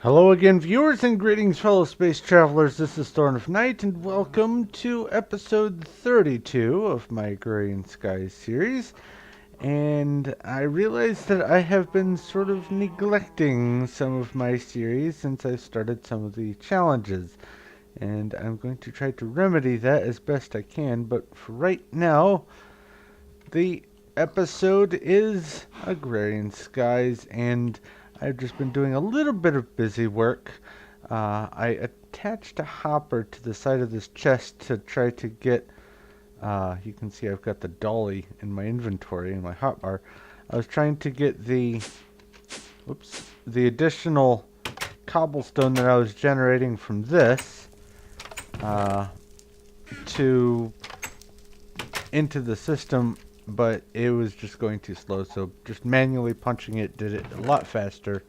Hello again, viewers, and greetings, fellow space travelers. This is Thorn of Night, and welcome to episode 32 of my Agrarian Skies series. And I realize that I have been sort of neglecting some of my series since I started some of the challenges. And I'm going to try to remedy that as best I can, but for right now, the episode is Agrarian Skies, and I've just been doing a little bit of busy work. I attached a hopper to the side of this chest to try to get, you can see I've got the dolly in my inventory in my hotbar. I was trying to get the additional cobblestone that I was generating from this, to into the system, but it was just going too slow, so just manually punching it did it a lot faster.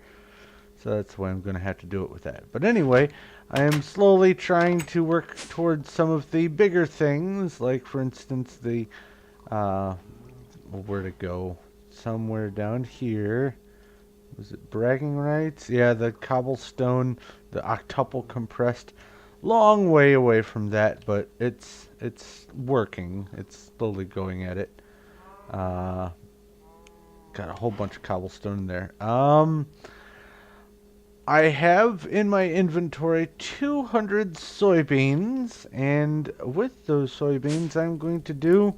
So that's why I'm going to have to do it with that. But anyway, I am slowly trying to work towards some of the bigger things, like for instance where to go? Somewhere down here. Was it bragging rights? Yeah, the cobblestone, the octuple compressed. Long way away from that, but it's working. It's slowly going at it. Uh, got a whole bunch of cobblestone in there. I have in my inventory 200 soybeans, and with those soybeans, I'm going to do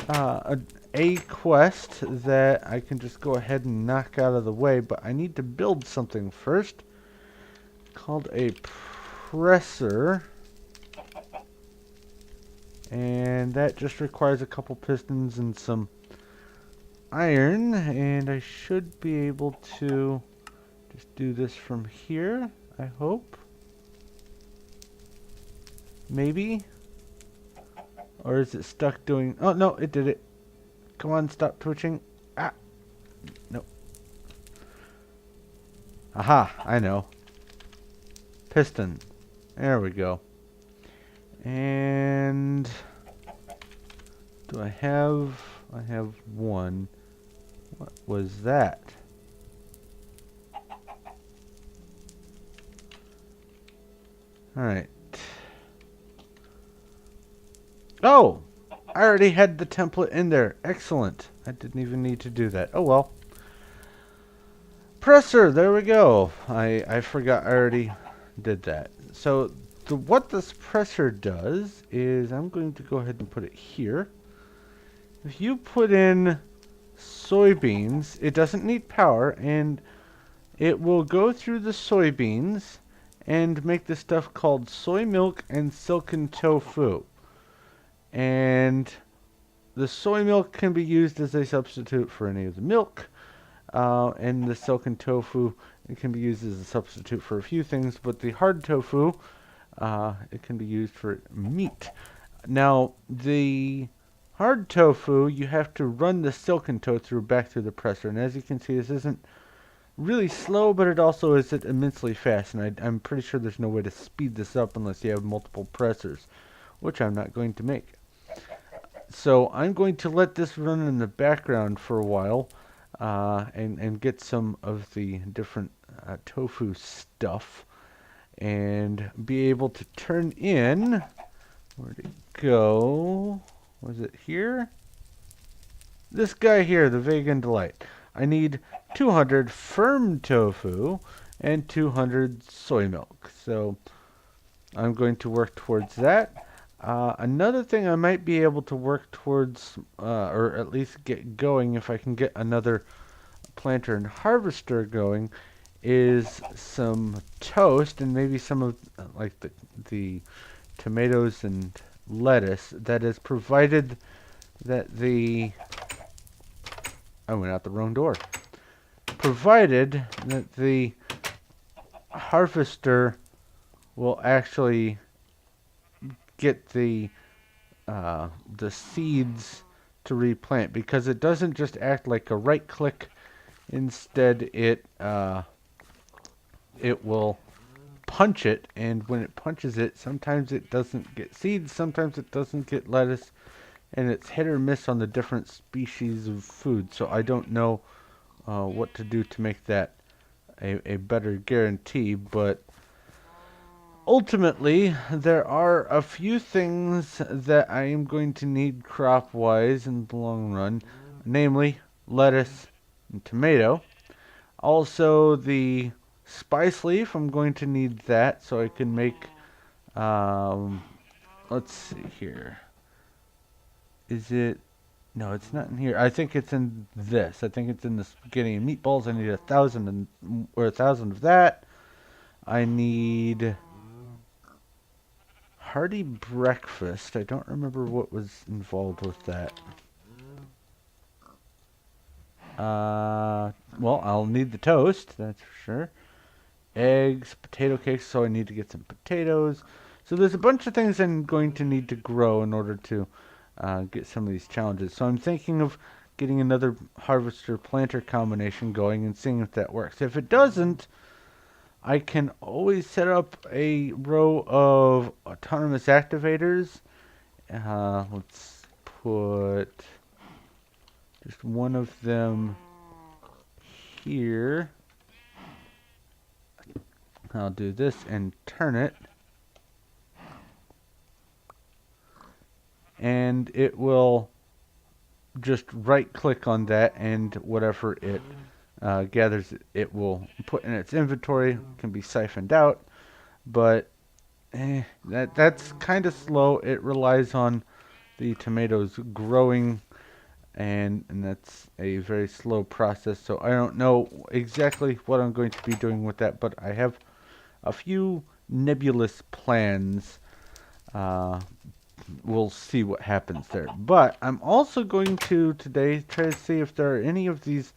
a quest that I can just go ahead and knock out of the way, but I need to build something first called a presser, and that just requires a couple pistons and some iron, and I should be able to just do this from here, I hope. Maybe? Or is it stuck doing... Oh, no, it did it. Come on, stop twitching. Ah! No. Aha, I know. Piston. There we go. And... do I have... I have one. What was that? Alright. Oh! I already had the template in there. Excellent. I didn't even need to do that. Oh well. Presser, there we go. I forgot I already did that. So what this presser does is, I'm going to go ahead and put it here. If you put in soybeans, it doesn't need power, and it will go through the soybeans and make this stuff called soy milk and silken tofu. And the soy milk can be used as a substitute for any of the milk, and the silken tofu, it can be used as a substitute for a few things, but the hard tofu, it can be used for meat. Now, the hard tofu, you have to run the silken tofu back through the presser, and as you can see, this isn't really slow, but it also isn't immensely fast, and I'm pretty sure there's no way to speed this up unless you have multiple pressers, which I'm not going to make. So I'm going to let this run in the background for a while, and get some of the different tofu stuff, and be able to turn in, where'd it go? Was it here? This guy here, the Vegan Delight. I need 200 firm tofu and 200 soy milk. So I'm going to work towards that. Another thing I might be able to work towards, or at least get going if I can get another planter and harvester going, is some toast and maybe some of like the tomatoes and lettuce. That is provided that I went out the wrong door. Provided that the harvester will actually get the seeds to replant, because it doesn't just act like a right click. Instead, it will punch it, and when it punches it, sometimes it doesn't get seeds, sometimes it doesn't get lettuce, and it's hit or miss on the different species of food. So I don't know what to do to make that a better guarantee, but ultimately, there are a few things that I am going to need crop-wise in the long run, namely lettuce and tomato. Also, the spice leaf, I'm going to need that so I can make, um, let's see here. Is it? No, it's not in here. I think it's in this. I think it's in the spaghetti and meatballs. I need 1,000 of that. I need hearty breakfast. I don't remember what was involved with that. Well, I'll need the toast, that's for sure. Eggs, potato cakes, so I need to get some potatoes. So there's a bunch of things I'm going to need to grow in order to get some of these challenges. So I'm thinking of getting another harvester-planter combination going and seeing if that works. If it doesn't, I can always set up a row of autonomous activators. Let's put just one of them here. I'll do this and turn it. And it will just right click on that, and whatever it gathers, it will put in its inventory, can be siphoned out. But that's kind of slow. It relies on the tomatoes growing, and that's a very slow process. So I don't know exactly what I'm going to be doing with that, but I have a few nebulous plans. We'll see what happens there. But I'm also going to today try to see if there are any of these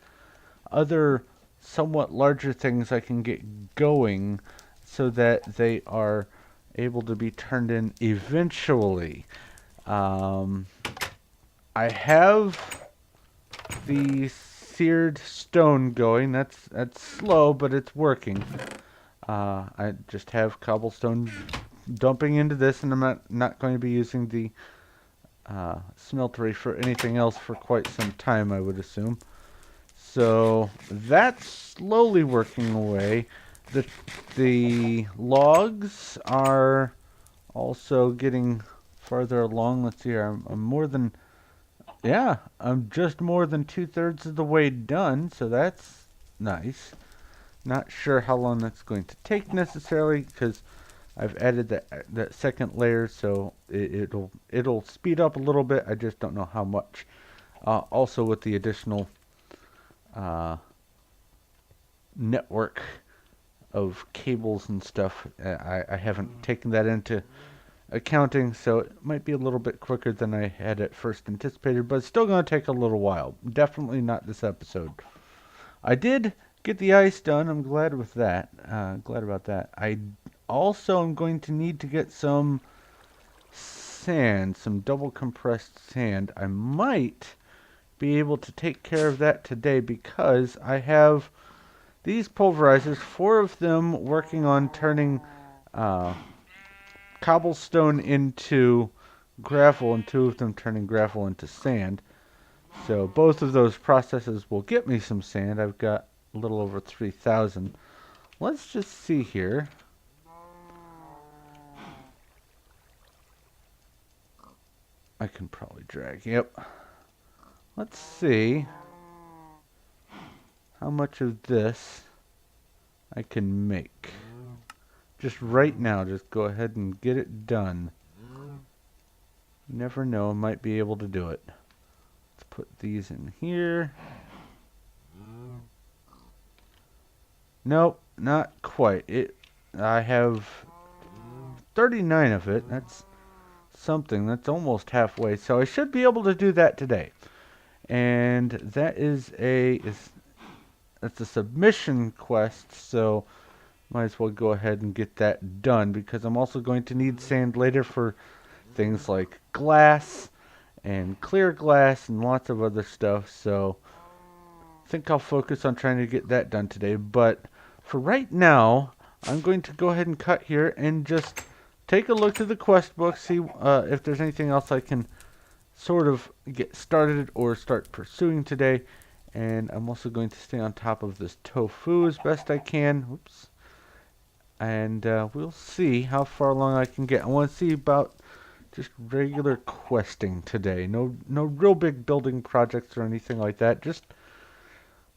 other somewhat larger things I can get going so that they are able to be turned in eventually. I have the seared stone going. That's slow, but it's working. I just have cobblestone dumping into this, and I'm not going to be using the smeltery for anything else for quite some time, I would assume. So that's slowly working away. The logs are also getting farther along. Let's see here. I'm just more than 2/3 of the way done, so that's nice. Not sure how long that's going to take necessarily, because I've added that second layer, so it'll speed up a little bit. I just don't know how much. Also, with the additional network of cables and stuff, I haven't taken that into accounting, so it might be a little bit quicker than I had at first anticipated, but it's still going to take a little while. Definitely not this episode. I did get the ice done. I'm glad with that. Glad about that. I also am going to need to get some sand, some double compressed sand. I might be able to take care of that today because I have these pulverizers, 4 of them working on turning cobblestone into gravel, and 2 of them turning gravel into sand. So both of those processes will get me some sand. I've got a little over 3,000. Let's just see here. I can probably drag. Yep. Let's see how much of this I can make. Just right now, just go ahead and get it done. You never know, I might be able to do it. Let's put these in here. Nope, not quite. I have 39 of it. That's something. That's almost halfway. So I should be able to do that today. And that that's a submission quest, so might as well go ahead and get that done, because I'm also going to need sand later for things like glass and clear glass and lots of other stuff. So I think I'll focus on trying to get that done today. But for right now, I'm going to go ahead and cut here and just take a look at the quest book, see if there's anything else I can sort of get started or start pursuing today. And I'm also going to stay on top of this tofu as best I can. Oops. And we'll see how far along I can get. I want to see about just regular questing today. No real big building projects or anything like that. Just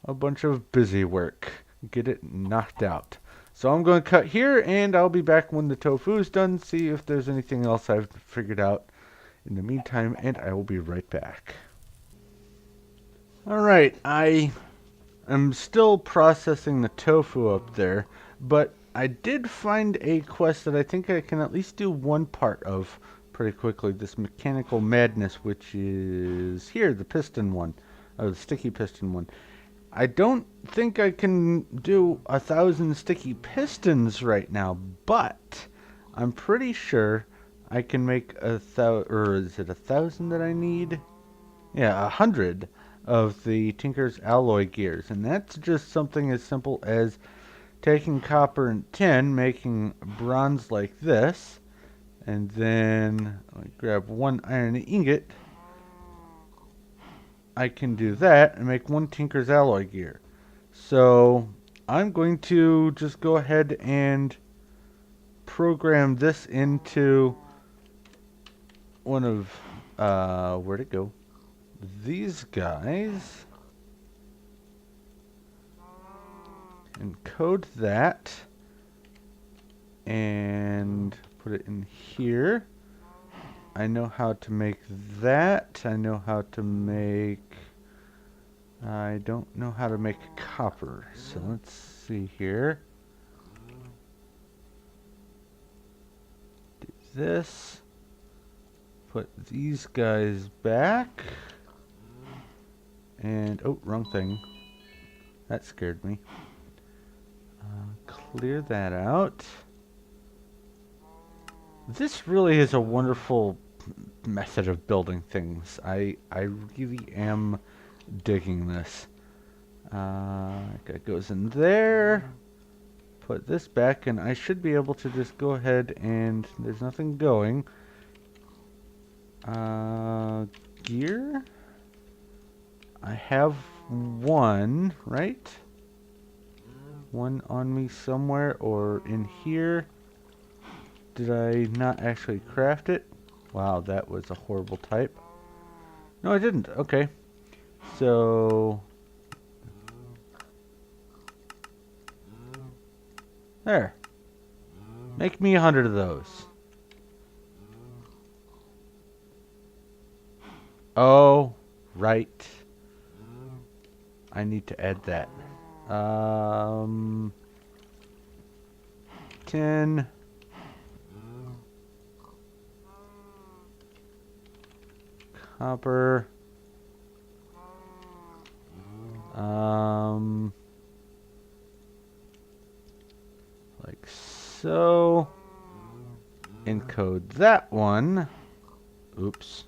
a bunch of busy work. Get it knocked out. So I'm going to cut here, and I'll be back when the tofu is done, see if there's anything else I've figured out in the meantime, and I will be right back. Alright, I am still processing the tofu up there, but I did find a quest that I think I can at least do one part of pretty quickly. This mechanical madness, which is here, the piston one, the sticky piston one. I don't think I can do 1,000 sticky pistons right now, but I'm pretty sure I can make or is it 1,000 that I need? Yeah, 100 of the Tinker's alloy gears, and that's just something as simple as taking copper and tin, making bronze like this, and then I grab one iron ingot. I can do that and make one Tinker's alloy gear. So I'm going to just go ahead and program this into one of, where'd it go? These guys. Encode that. And put it in here. I know how to make that. I know how to make... I don't know how to make copper. So let's see here. Do this. Put these guys back. And, oh, wrong thing. That scared me. Clear that out. This really is a wonderful method of building things. I really am digging this. That goes in there. Put this back, and I should be able to just go ahead and there's nothing going. Gear. I have one, right? One on me somewhere or in here. Did I not actually craft it? Wow, that was a horrible type. No, I didn't. Okay. So... there. Make me 100 of those. Oh, right. I need to add that. 10... copper. Like so. Encode that one. Oops.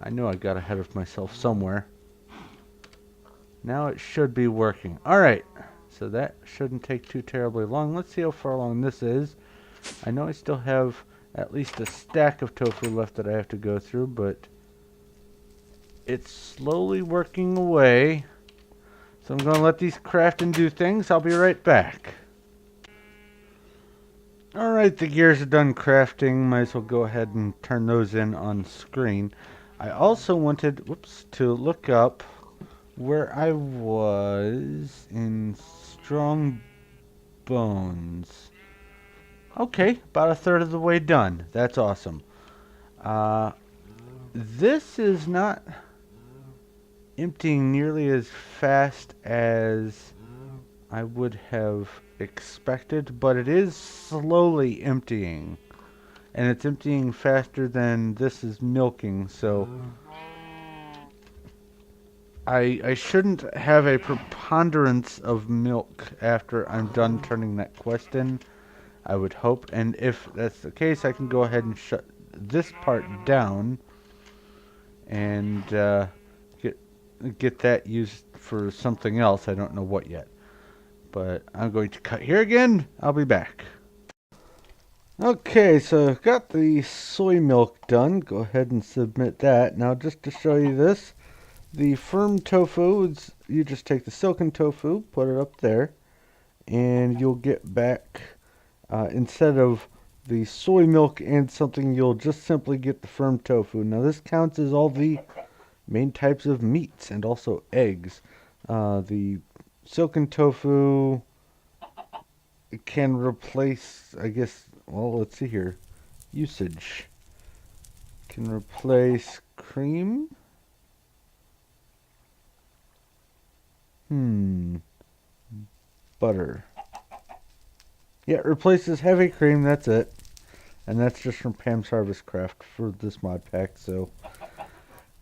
I knew I got ahead of myself somewhere. Now it should be working. Alright. So that shouldn't take too terribly long. Let's see how far along this is. I know I still have at least a stack of tofu left that I have to go through, but it's slowly working away. So I'm going to let these craft and do things. I'll be right back. Alright, the gears are done crafting. Might as well go ahead and turn those in on screen. I also wanted, whoops, to look up where I was in strong bones. Okay, about a third of the way done. That's awesome. This is not emptying nearly as fast as I would have expected, but it is slowly emptying. And it's emptying faster than this is milking, so I shouldn't have a preponderance of milk after I'm done turning that quest in, I would hope. And if that's the case, I can go ahead and shut this part down and get that used for something else. I don't know what yet. But I'm going to cut here again. I'll be back. Okay, so I've got the soy milk done. Go ahead and submit that. Now just to show you this, The firm tofu, you just take the silken tofu, put it up there, and you'll get back, instead of the soy milk and something, you'll just simply get the firm tofu. Now this counts as all the main types of meats and also eggs. The silken tofu can replace, I guess, well, let's see here. Usage. Can replace cream? Butter. Yeah, it replaces heavy cream, that's it. And that's just from Pam's Harvest Craft for this mod pack, so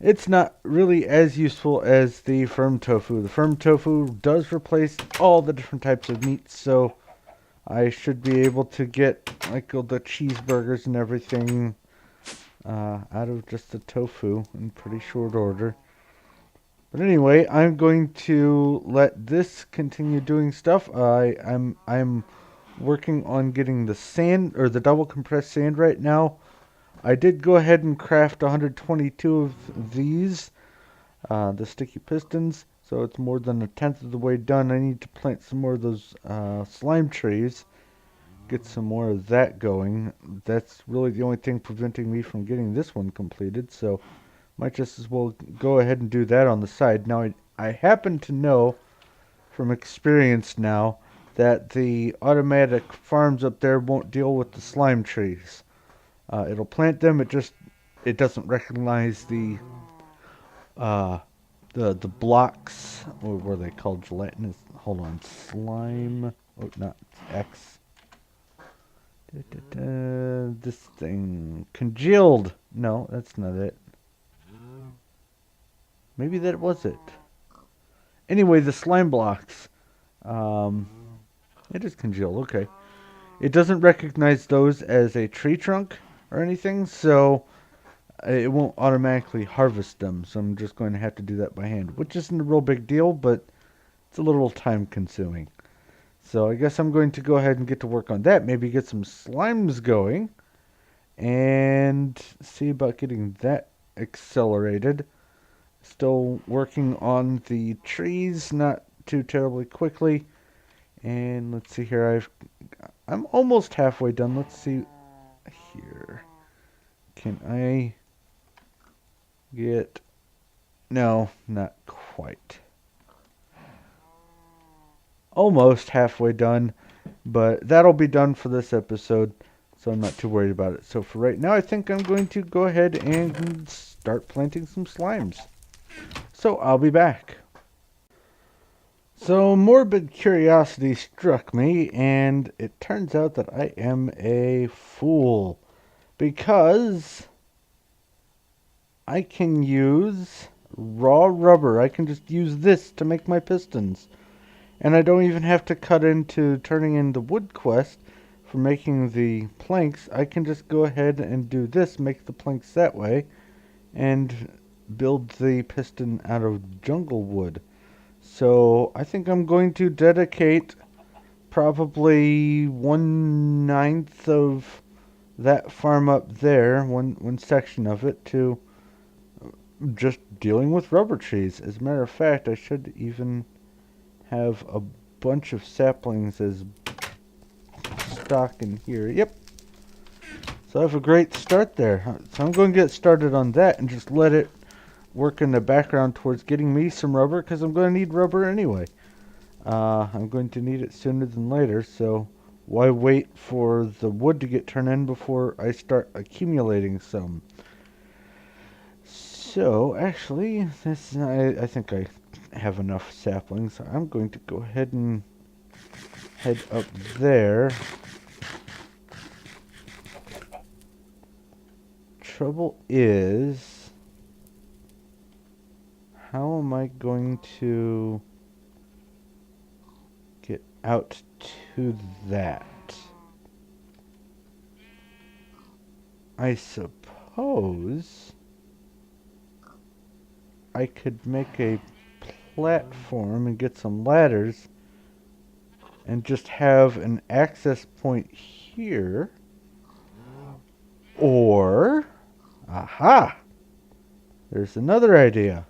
it's not really as useful as the firm tofu. The firm tofu does replace all the different types of meats, so I should be able to get like all the cheeseburgers and everything out of just the tofu in pretty short order. But anyway, I'm going to let this continue doing stuff. I'm working on getting the sand or the double compressed sand right now. I did go ahead and craft 122 of these, the sticky pistons, so it's more than a tenth of the way done. I need to plant some more of those slime trees, get some more of that going. That's really the only thing preventing me from getting this one completed, so might just as well go ahead and do that on the side. Now, I happen to know from experience now that the automatic farms up there won't deal with the slime trees. It'll plant them. It doesn't recognize uh, the blocks. What were they called? Gelatinous. Hold on, slime. Oh, not X. This thing congealed. No, that's not it. Maybe that was it. Anyway, the slime blocks. It is congealed. Okay. It doesn't recognize those as a tree trunk or anything, so it won't automatically harvest them. So I'm just going to have to do that by hand, which isn't a real big deal, but it's a little time consuming. So I guess I'm going to go ahead and get to work on that. Maybe get some slimes going and see about getting that accelerated. Still working on the trees, not too terribly quickly. And let's see here, I'm almost halfway done. Let's see here. Can I get... No, not quite. Almost halfway done, but that'll be done for this episode, so I'm not too worried about it. So for right now, I think I'm going to go ahead and start planting some slimes. So I'll be back. So morbid curiosity struck me, and it turns out that I am a fool, because I can use raw rubber. I can just use this to make my pistons. And I don't even have to cut into turning into wood quest for making the planks. I can just go ahead and do this, make the planks that way, and build the piston out of jungle wood. So I think I'm going to dedicate probably 1/9 of that farm up there, one section of it, to just dealing with rubber trees. As a matter of fact, I should even have a bunch of saplings as stock in here. Yep. So I have a great start there. So I'm going to get started on that and just let it work in the background towards getting me some rubber, because I'm going to need rubber anyway. I'm going to need it sooner than later, so why wait for the wood to get turned in before I start accumulating some? So, actually, I think I have enough saplings. I'm going to go ahead and head up there. Trouble is, how am I going to get out to that? I suppose I could make a platform and get some ladders and just have an access point here. Or, aha! There's another idea.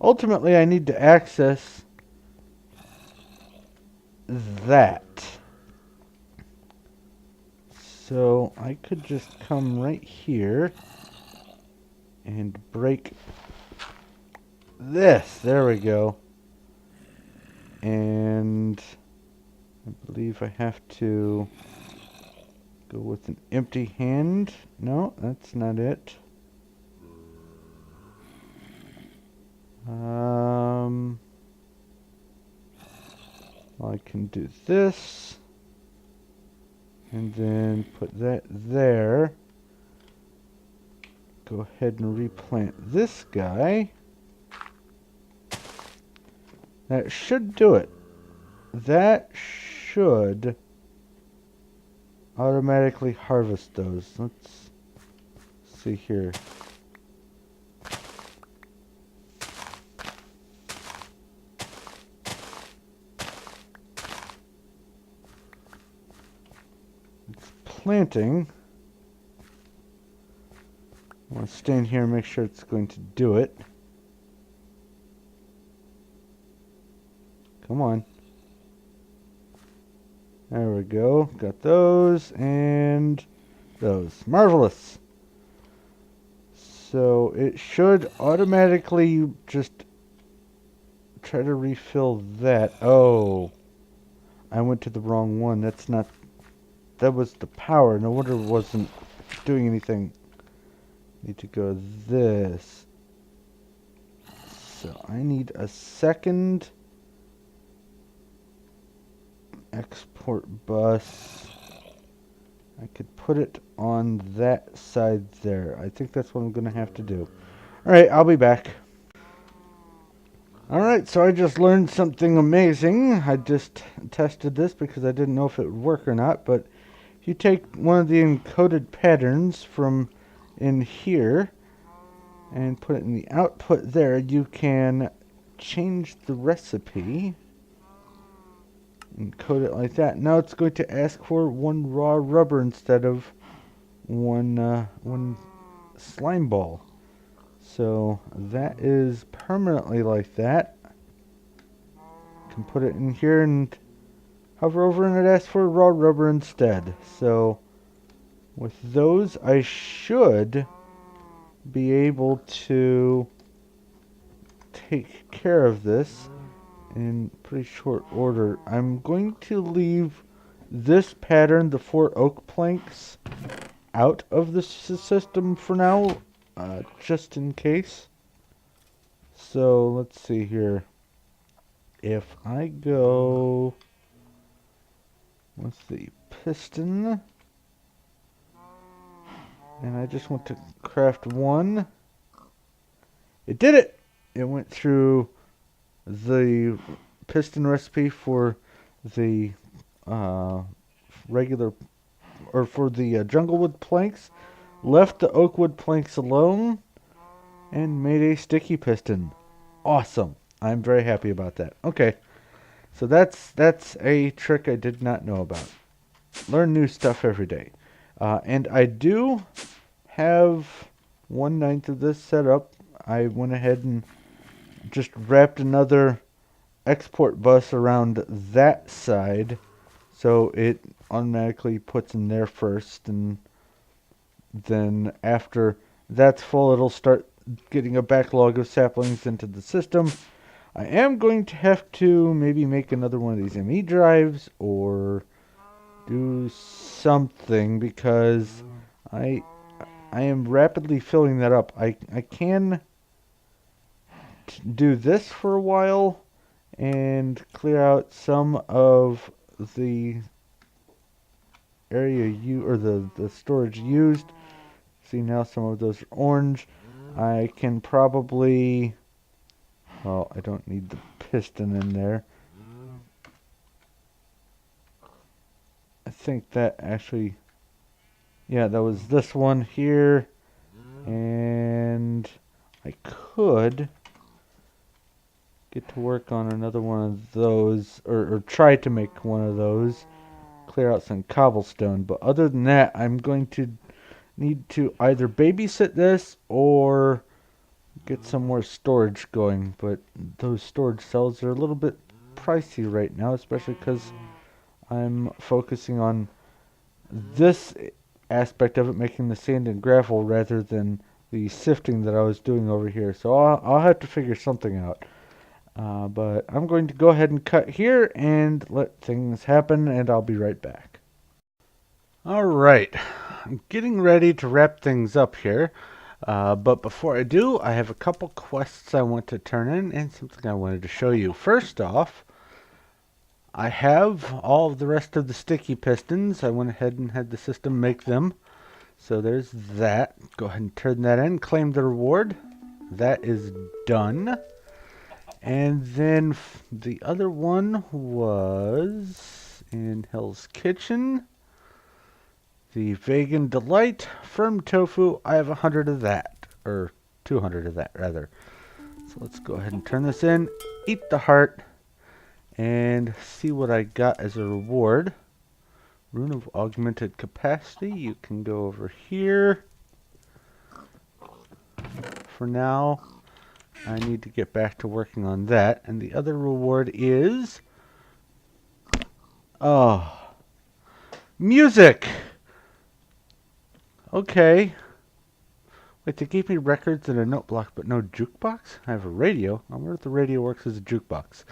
ultimately I need to access that. So I could just come right here and break this. There we go. And I believe I have to go with an empty hand. No, that's not it. I can do this. And then put that there. Go ahead and replant this guy. That should do it. That should automatically harvest those. Let's see here. It's planting. I want to stand here and make sure it's going to do it. Come on. There we go. Got those and those. Marvelous. So it should automatically just try to refill that. Oh, I went to the wrong one. That's not... That was the power. No wonder it wasn't doing anything. Need to go this. So I need a second export bus. I could put it on that side there. I think that's what I'm going to have to do. Alright, I'll be back. Alright, so I just learned something amazing. I just tested this because I didn't know if it would work or not, but if you take one of the encoded patterns from in here and put it in the output there, you can change the recipe and code it like that. Now it's going to ask for one raw rubber instead of one slime ball. So that is permanently like that. Can put it in here and hover over and it asks for raw rubber instead. So with those I should be able to take care of this in pretty short order. I'm going to leave this pattern, the 4 oak planks, out of the system for now, just in case. So let's see here. If I go with the piston, and I just want to craft one, it did it! It went through the piston recipe for the regular, or for the jungle wood planks, left the oak wood planks alone, and made a sticky piston. Awesome. I'm very happy about that. Okay, so that's a trick I did not know about. Learn new stuff every day. And I do have 1/9 of this set up. I went ahead and just wrapped another export bus around that side, so it automatically puts in there first, and then after that's full, it'll start getting a backlog of saplings into the system. I am going to have to maybe make another one of these ME drives or do something, because I am rapidly filling that up. I can do this for a while and clear out some of the area or the storage used. See, now some of those are orange. I can probably, well, I don't need the piston in there. I think that actually, yeah, that was this one here, and I could get to work on another one of those, or try to make one of those, clear out some cobblestone. But other than that, I'm going to need to either babysit this or get some more storage going, but those storage cells are a little bit pricey right now, especially because I'm focusing on this aspect of it, making the sand and gravel rather than the sifting that I was doing over here. So I'll have to figure something out. But I'm going to go ahead and cut here and let things happen, and I'll be right back. All right, I'm getting ready to wrap things up here. But before I do, I have a couple quests I want to turn in and something I wanted to show you. First off, I have all of the rest of the sticky pistons. I went ahead and had the system make them. So there's that. Go ahead and turn that in. Claim the reward. That is done. And then the other one was in Hell's Kitchen. The Vegan Delight. Firm Tofu. I have 100 of that. Or 200 of that, rather. So let's go ahead and turn this in. Eat the heart. And see what I got as a reward. Rune of Augmented Capacity. You can go over here. For now, I need to get back to working on that. And the other reward is... oh. Music! Okay. Wait, they gave me records and a note block, but no jukebox? I have a radio. I wonder if the radio works as a jukebox.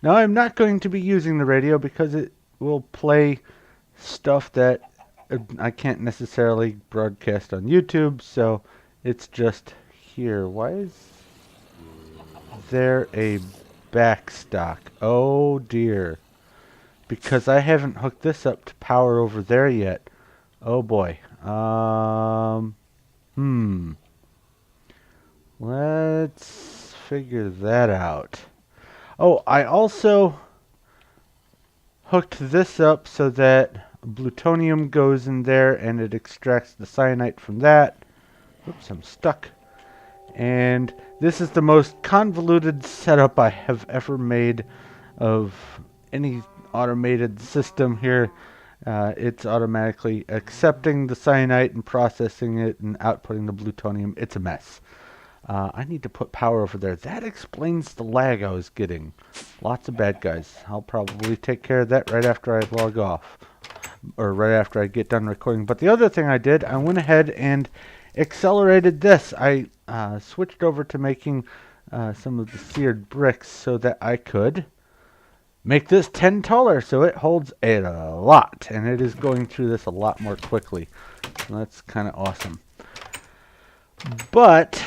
Now, I'm not going to be using the radio because it will play stuff that I can't necessarily broadcast on YouTube, so it's just here. Why is there a backstock? Oh dear. Because I haven't hooked this up to power over there yet. Oh boy. Let's figure that out. Oh, I also hooked this up so that plutonium goes in there and it extracts the cyanite from that. Oops, I'm stuck. And this is the most convoluted setup I have ever made of any automated system here. It's automatically accepting the cyanite and processing it and outputting the plutonium. It's a mess. I need to put power over there. That explains the lag I was getting. Lots of bad guys. I'll probably take care of that right after I log off. Or right after I get done recording. But the other thing I did, I went ahead and accelerated this. I switched over to making some of the seared bricks so that I could make this 10 taller. So it holds a lot. And it is going through this a lot more quickly. So that's kind of awesome. But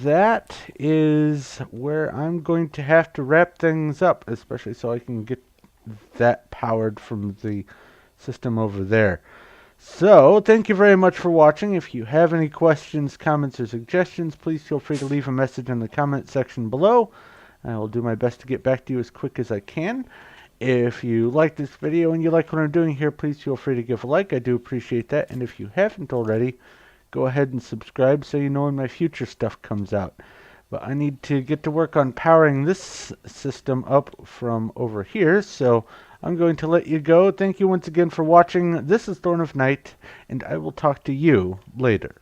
that is where I'm going to have to wrap things up, especially so I can get that powered from the system over there. So, thank you very much for watching. If you have any questions, comments, or suggestions, please feel free to leave a message in the comment section below. I will do my best to get back to you as quick as I can. If you like this video and you like what I'm doing here, please feel free to give a like. I do appreciate that. And if you haven't already, go ahead and subscribe so you know when my future stuff comes out. But I need to get to work on powering this system up from over here, so I'm going to let you go. Thank you once again for watching. This is Thorn of Night, and I will talk to you later.